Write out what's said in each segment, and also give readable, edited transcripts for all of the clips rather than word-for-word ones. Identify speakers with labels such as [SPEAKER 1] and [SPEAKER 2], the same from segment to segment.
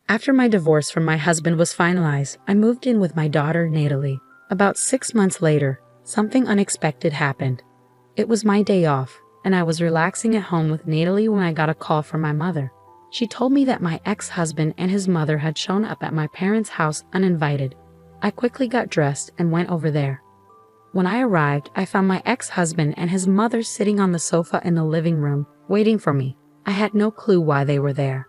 [SPEAKER 1] After my divorce from my husband was finalized, I moved in with my daughter, Natalie. About 6 months later, something unexpected happened. It was my day off, and I was relaxing at home with Natalie when I got a call from my mother. She told me that my ex-husband and his mother had shown up at my parents' house uninvited. I quickly got dressed and went over there. When I arrived, I found my ex-husband and his mother sitting on the sofa in the living room, waiting for me. I had no clue why they were there.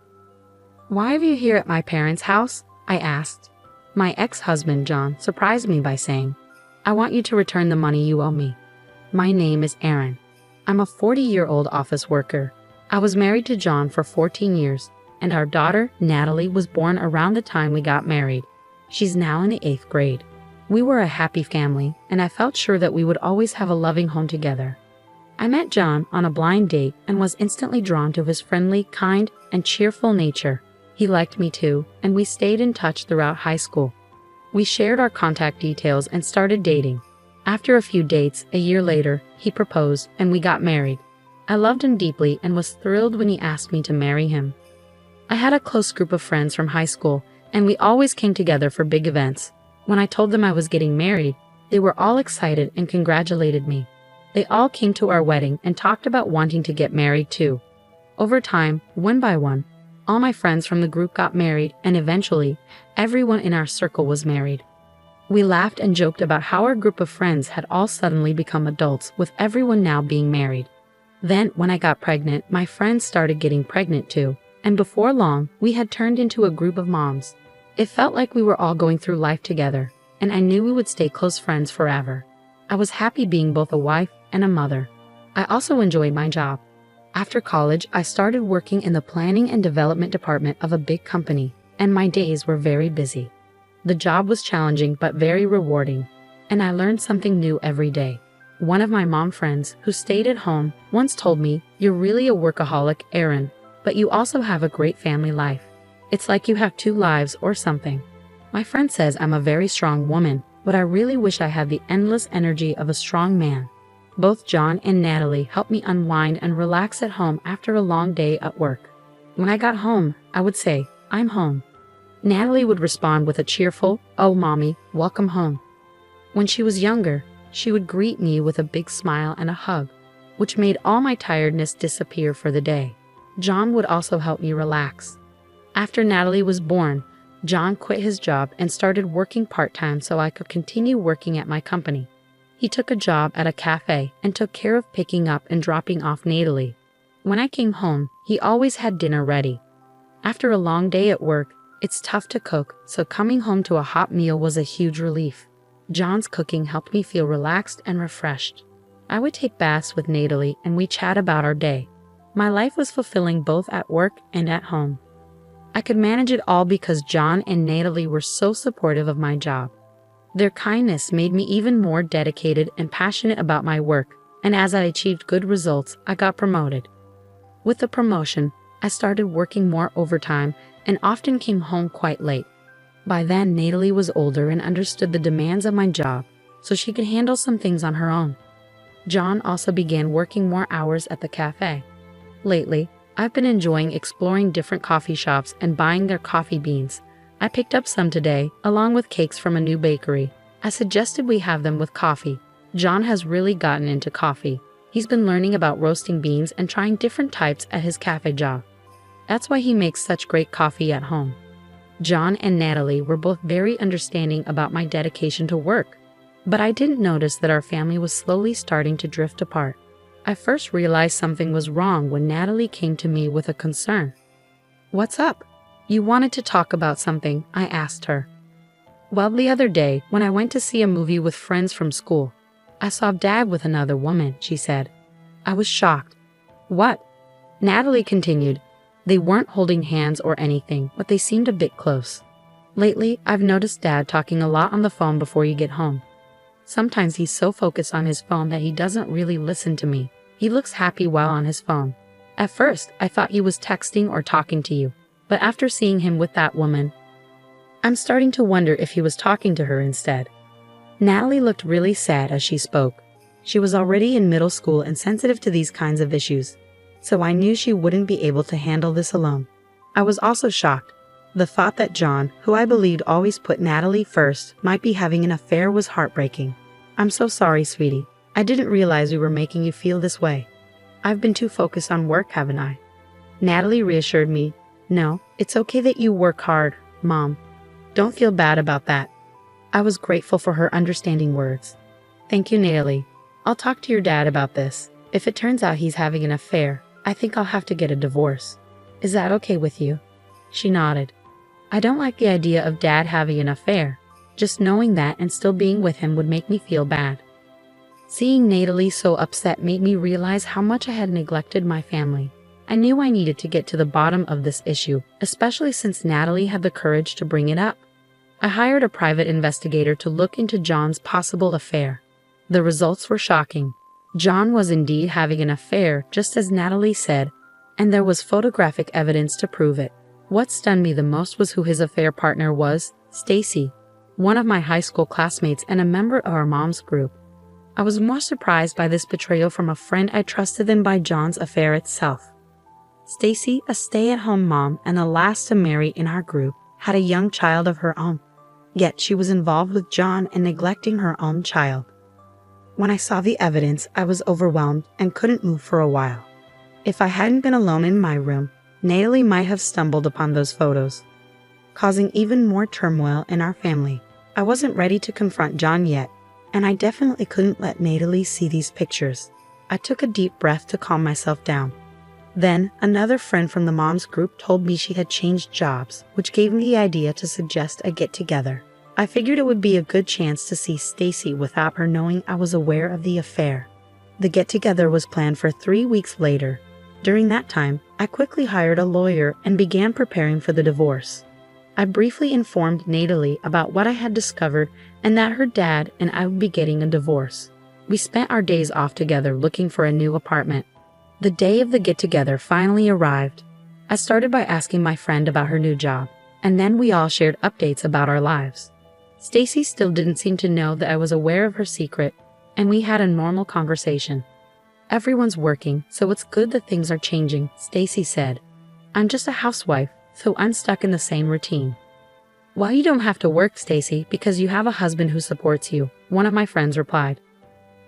[SPEAKER 1] "Why are you here at my parents' house?" I asked. My ex-husband, John, surprised me by saying, "I want you to return the money you owe me. My name is Aaron. I'm a 40-year-old office worker. I was married to John for 14 years, and our daughter, Natalie, was born around the time we got married. She's now in the 8th grade. We were a happy family, and I felt sure that we would always have a loving home together." I met John on a blind date and was instantly drawn to his friendly, kind, and cheerful nature. He liked me too, and we stayed in touch throughout high school. We shared our contact details and started dating. After a few dates, a year later, he proposed and we got married. I loved him deeply and was thrilled when he asked me to marry him. I had a close group of friends from high school, and we always came together for big events. When I told them I was getting married, they were all excited and congratulated me. They all came to our wedding and talked about wanting to get married too. Over time, one by one, all my friends from the group got married, and eventually, everyone in our circle was married. We laughed and joked about how our group of friends had all suddenly become adults, with everyone now being married. Then, when I got pregnant, my friends started getting pregnant too, and before long, we had turned into a group of moms. It felt like we were all going through life together, and I knew we would stay close friends forever. I was happy being both a wife and a mother. I also enjoyed my job. After college, I started working in the planning and development department of a big company, and my days were very busy. The job was challenging but very rewarding, and I learned something new every day. One of my mom friends, who stayed at home, once told me, "You're really a workaholic, Aaron, but you also have a great family life. It's like you have two lives or something." My friend says I'm a very strong woman, but I really wish I had the endless energy of a strong man. Both John and Natalie helped me unwind and relax at home after a long day at work. When I got home, I would say, "I'm home." Natalie would respond with a cheerful, "Oh, Mommy, welcome home." When she was younger, she would greet me with a big smile and a hug, which made all my tiredness disappear for the day. John would also help me relax. After Natalie was born, John quit his job and started working part-time so I could continue working at my company. He took a job at a cafe and took care of picking up and dropping off Natalie. When I came home, he always had dinner ready. After a long day at work, it's tough to cook, so coming home to a hot meal was a huge relief. John's cooking helped me feel relaxed and refreshed. I would take baths with Natalie and we chat about our day. My life was fulfilling both at work and at home. I could manage it all because John and Natalie were so supportive of my job. Their kindness made me even more dedicated and passionate about my work, and as I achieved good results, I got promoted. With the promotion, I started working more overtime and often came home quite late. By then, Natalie was older and understood the demands of my job, so she could handle some things on her own. John also began working more hours at the cafe. Lately, I've been enjoying exploring different coffee shops and buying their coffee beans. I picked up some today, along with cakes from a new bakery. I suggested we have them with coffee. John has really gotten into coffee. He's been learning about roasting beans and trying different types at his cafe job. That's why he makes such great coffee at home. John and Natalie were both very understanding about my dedication to work, but I didn't notice that our family was slowly starting to drift apart. I first realized something was wrong when Natalie came to me with a concern. "What's up? You wanted to talk about something," I asked her. "Well, the other day, when I went to see a movie with friends from school, I saw Dad with another woman," she said. I was shocked. "What?" Natalie continued. "They weren't holding hands or anything, but they seemed a bit close. Lately, I've noticed Dad talking a lot on the phone before you get home. Sometimes he's so focused on his phone that he doesn't really listen to me. He looks happy while on his phone. At first, I thought he was texting or talking to you, but after seeing him with that woman, I'm starting to wonder if he was talking to her instead." Natalie looked really sad as she spoke. She was already in middle school and sensitive to these kinds of issues, so I knew she wouldn't be able to handle this alone. I was also shocked. The thought that John, who I believed always put Natalie first, might be having an affair was heartbreaking. I'm so sorry, sweetie. I didn't realize we were making you feel this way. I've been too focused on work, haven't I? Natalie reassured me. No, it's okay that you work hard, Mom. Don't feel bad about that. I was grateful for her understanding words. Thank you, Natalie. I'll talk to your dad about this. If it turns out he's having an affair, I think I'll have to get a divorce. Is that okay with you? She nodded. I don't like the idea of Dad having an affair. Just knowing that and still being with him would make me feel bad. Seeing Natalie so upset made me realize how much I had neglected my family. I knew I needed to get to the bottom of this issue, especially since Natalie had the courage to bring it up. I hired a private investigator to look into John's possible affair. The results were shocking. John was indeed having an affair, just as Natalie said, and there was photographic evidence to prove it. What stunned me the most was who his affair partner was, Stacy, one of my high school classmates and a member of our mom's group. I was more surprised by this betrayal from a friend I trusted than by John's affair itself. Stacy, a stay-at-home mom and the last to marry in our group, had a young child of her own. Yet she was involved with John and neglecting her own child. When I saw the evidence, I was overwhelmed and couldn't move for a while. If I hadn't been alone in my room, Natalie might have stumbled upon those photos, causing even more turmoil in our family. I wasn't ready to confront John yet, and I definitely couldn't let Natalie see these pictures. I took a deep breath to calm myself down. Then, another friend from the mom's group told me she had changed jobs, which gave me the idea to suggest a get-together. I figured it would be a good chance to see Stacy without her knowing I was aware of the affair. The get-together was planned for 3 weeks later. During that time, I quickly hired a lawyer and began preparing for the divorce. I briefly informed Natalie about what I had discovered and that her dad and I would be getting a divorce. We spent our days off together looking for a new apartment. The day of the get-together finally arrived. I started by asking my friend about her new job, and then we all shared updates about our lives. Stacy still didn't seem to know that I was aware of her secret, and we had a normal conversation. Everyone's working, so it's good that things are changing, Stacy said. I'm just a housewife, so I'm stuck in the same routine. Well, you don't have to work, Stacy, because you have a husband who supports you, one of my friends replied.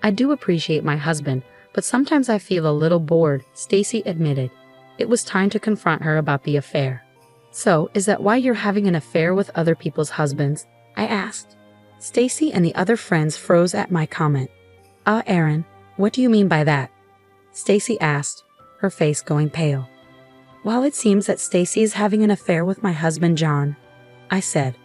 [SPEAKER 1] I do appreciate my husband, but sometimes I feel a little bored, Stacy admitted. It was time to confront her about the affair. So, is that why you're having an affair with other people's husbands? I asked. Stacy and the other friends froze at my comment. Aaron, what do you mean by that? Stacy asked, her face going pale. Well, it seems that Stacy is having an affair with my husband John, I said.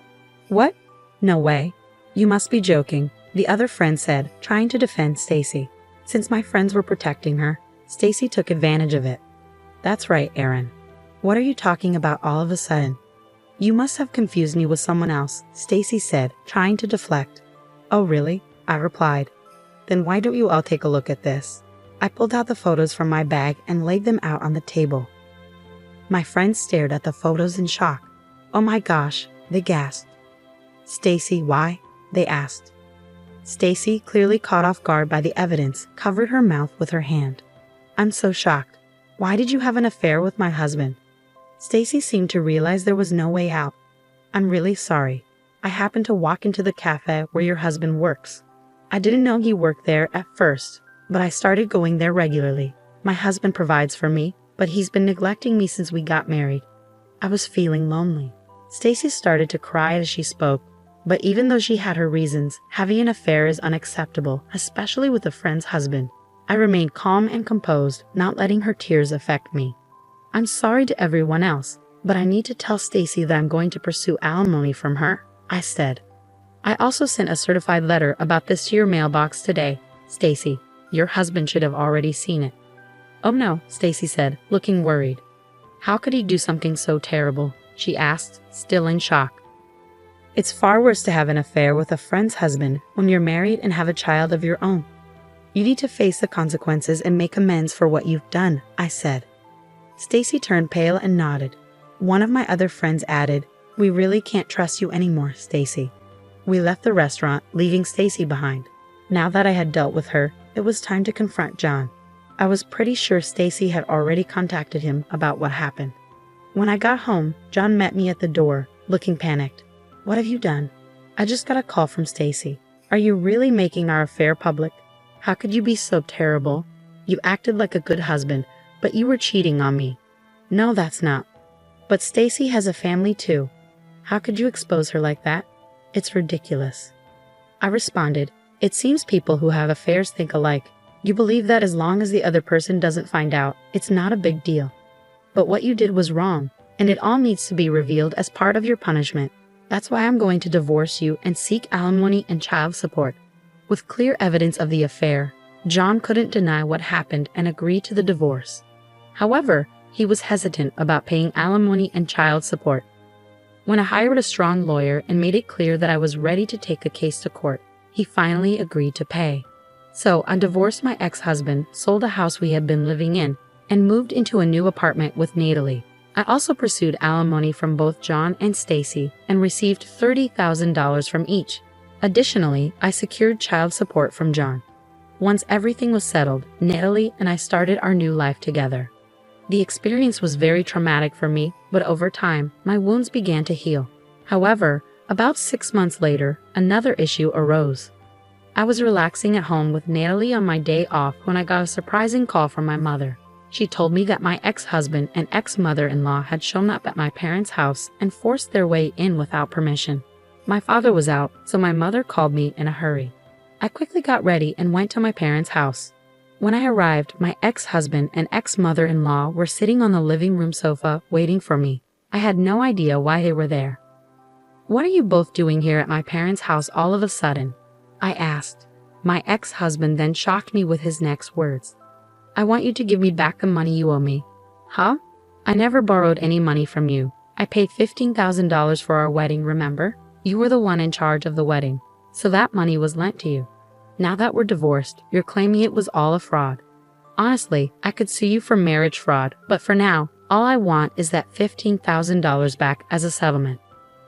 [SPEAKER 1] What? No way. You must be joking, the other friend said, trying to defend Stacy. Since my friends were protecting her, Stacy took advantage of it. That's right, Aaron. What are you talking about all of a sudden? You must have confused me with someone else, Stacy said, trying to deflect. Oh, really? I replied. Then why don't you all take a look at this? I pulled out the photos from my bag and laid them out on the table. My friends stared at the photos in shock. Oh my gosh, they gasped. Stacy, why? They asked. Stacy, clearly caught off guard by the evidence, covered her mouth with her hand. I'm so shocked. Why did you have an affair with my husband? Stacy seemed to realize there was no way out. I'm really sorry. I happened to walk into the cafe where your husband works. I didn't know he worked there at first, but I started going there regularly. My husband provides for me, but he's been neglecting me since we got married. I was feeling lonely. Stacy started to cry as she spoke, but even though she had her reasons, having an affair is unacceptable, especially with a friend's husband. I remained calm and composed, not letting her tears affect me. I'm sorry to everyone else, but I need to tell Stacy that I'm going to pursue alimony from her, I said. I also sent a certified letter about this to your mailbox today, Stacy. Your husband should have already seen it. Oh no, Stacy said, looking worried. How could he do something so terrible? She asked, still in shock. It's far worse to have an affair with a friend's husband when you're married and have a child of your own. You need to face the consequences and make amends for what you've done, I said. Stacy turned pale and nodded. One of my other friends added, We really can't trust you anymore, Stacy. We left the restaurant, leaving Stacy behind. Now that I had dealt with her, it was time to confront John. I was pretty sure Stacy had already contacted him about what happened. When I got home, John met me at the door, looking panicked. "What have you done?" "I just got a call from Stacy." "Are you really making our affair public? How could you be so terrible? You acted like a good husband, but you were cheating on me." "No, that's not." "But Stacy has a family too. How could you expose her like that? It's ridiculous." I responded, "It seems people who have affairs think alike. You believe that as long as the other person doesn't find out, it's not a big deal. But what you did was wrong, and it all needs to be revealed as part of your punishment. That's why I'm going to divorce you and seek alimony and child support." With clear evidence of the affair, John couldn't deny what happened and agreed to the divorce. However, he was hesitant about paying alimony and child support. When I hired a strong lawyer and made it clear that I was ready to take the case to court, he finally agreed to pay. So I divorced my ex-husband, sold a house we had been living in, and moved into a new apartment with Natalie. I also pursued alimony from both John and Stacy and received $30,000 from each. Additionally, I secured child support from John. Once everything was settled, Natalie and I started our new life together. The experience was very traumatic for me, but over time, my wounds began to heal. However, about 6 months later, another issue arose. I was relaxing at home with Natalie on my day off when I got a surprising call from my mother. She told me that my ex-husband and ex-mother-in-law had shown up at my parents' house and forced their way in without permission. My father was out, so my mother called me in a hurry. I quickly got ready and went to my parents' house. When I arrived, my ex-husband and ex-mother-in-law were sitting on the living room sofa waiting for me. I had no idea why they were there. "What are you both doing here at my parents' house all of a sudden?" I asked. My ex-husband then shocked me with his next words. "I want you to give me back the money you owe me." "Huh? I never borrowed any money from you. I paid $15,000 for our wedding, remember? You were the one in charge of the wedding, so that money was lent to you. Now that we're divorced, you're claiming it was all a fraud. Honestly, I could sue you for marriage fraud, but for now, all I want is that $15,000 back as a settlement."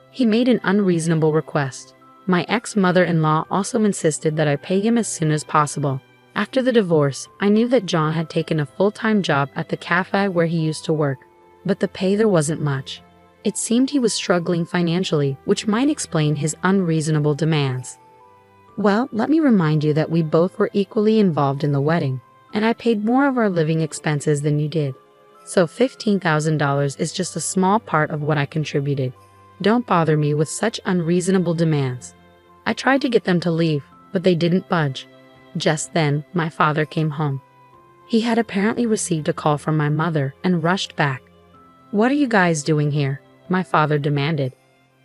[SPEAKER 1] He made an unreasonable request. My ex-mother-in-law also insisted that I pay him as soon as possible. After the divorce, I knew that John had taken a full-time job at the cafe where he used to work, but the pay there wasn't much. It seemed he was struggling financially, which might explain his unreasonable demands. Well, let me remind you that we both were equally involved in the wedding, and I paid more of our living expenses than you did. So $15,000 is just a small part of what I contributed. Don't bother me with such unreasonable demands. I tried to get them to leave, but they didn't budge. Just then, my father came home. He had apparently received a call from my mother and rushed back. "What are you guys doing here?" my father demanded.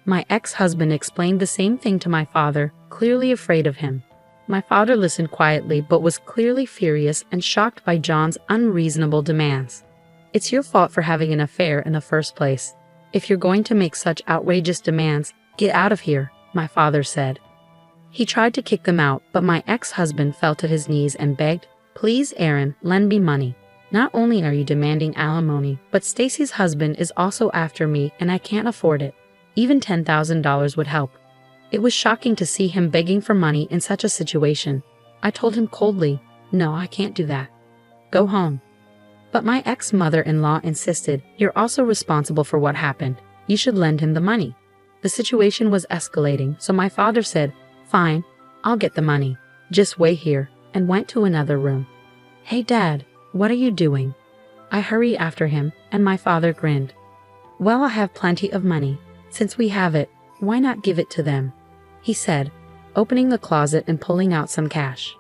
[SPEAKER 1] My ex-husband explained the same thing to my father, clearly afraid of him. My father listened quietly but was clearly furious and shocked by John's unreasonable demands. "It's your fault for having an affair in the first place. If you're going to make such outrageous demands, get out of here," my father said. He tried to kick them out, but my ex-husband fell to his knees and begged, "Please, Aaron, lend me money. Not only are you demanding alimony, but Stacy's husband is also after me and I can't afford it. Even $10,000 would help." It was shocking to see him begging for money in such a situation. I told him coldly, "No, I can't do that. Go home." But my ex-mother-in-law insisted, "You're also responsible for what happened. You should lend him the money." The situation was escalating, so my father said, "Fine, I'll get the money. Just wait here," and went to another room. "Hey, Dad, what are you doing?" I hurried after him, and my father grinned. "Well, I have plenty of money. Since we have it, why not give it to them?" he said, opening the closet and pulling out some cash.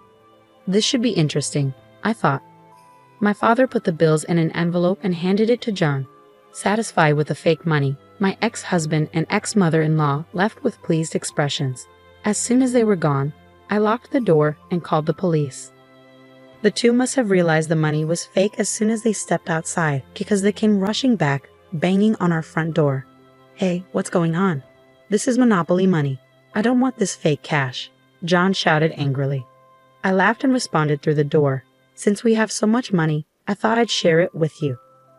[SPEAKER 1] This should be interesting, I thought. My father put the bills in an envelope and handed it to John. Satisfied with the fake money, my ex-husband and ex-mother-in-law left with pleased expressions. As soon as they were gone, I locked the door and called the police. The two must have realized the money was fake as soon as they stepped outside, because they came rushing back, banging on our front door. "Hey, what's going on? This is Monopoly money. I don't want this fake cash," John shouted angrily. I laughed and responded through the door. "Since we have so much money, I thought I'd share it with you."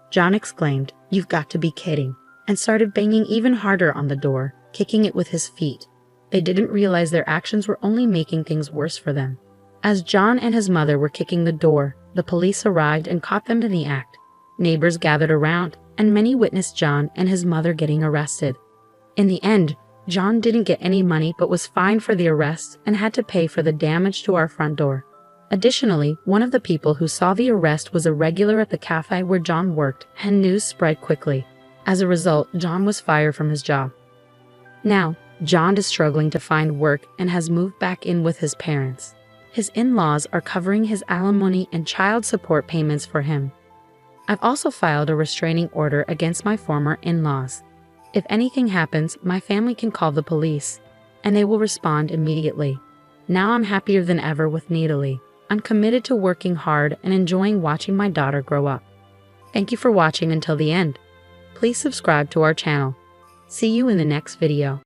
[SPEAKER 1] John exclaimed, "You've got to be kidding," and started banging even harder on the door, kicking it with his feet. They didn't realize their actions were only making things worse for them. As John and his mother were kicking the door, the police arrived and caught them in the act. Neighbors gathered around, and many witnessed John and his mother getting arrested. In the end, John didn't get any money but was fined for the arrest and had to pay for the damage to our front door. Additionally, one of the people who saw the arrest was a regular at the cafe where John worked, and news spread quickly. As a result, John was fired from his job. Now, John is struggling to find work and has moved back in with his parents. His in-laws are covering his alimony and child support payments for him. I've also filed a restraining order against my former in-laws. If anything happens, my family can call the police, and they will respond immediately. Now I'm happier than ever with Natalie. I'm committed to working hard and enjoying watching my daughter grow up. Thank you for watching until the end. Please subscribe to our channel. See you in the next video.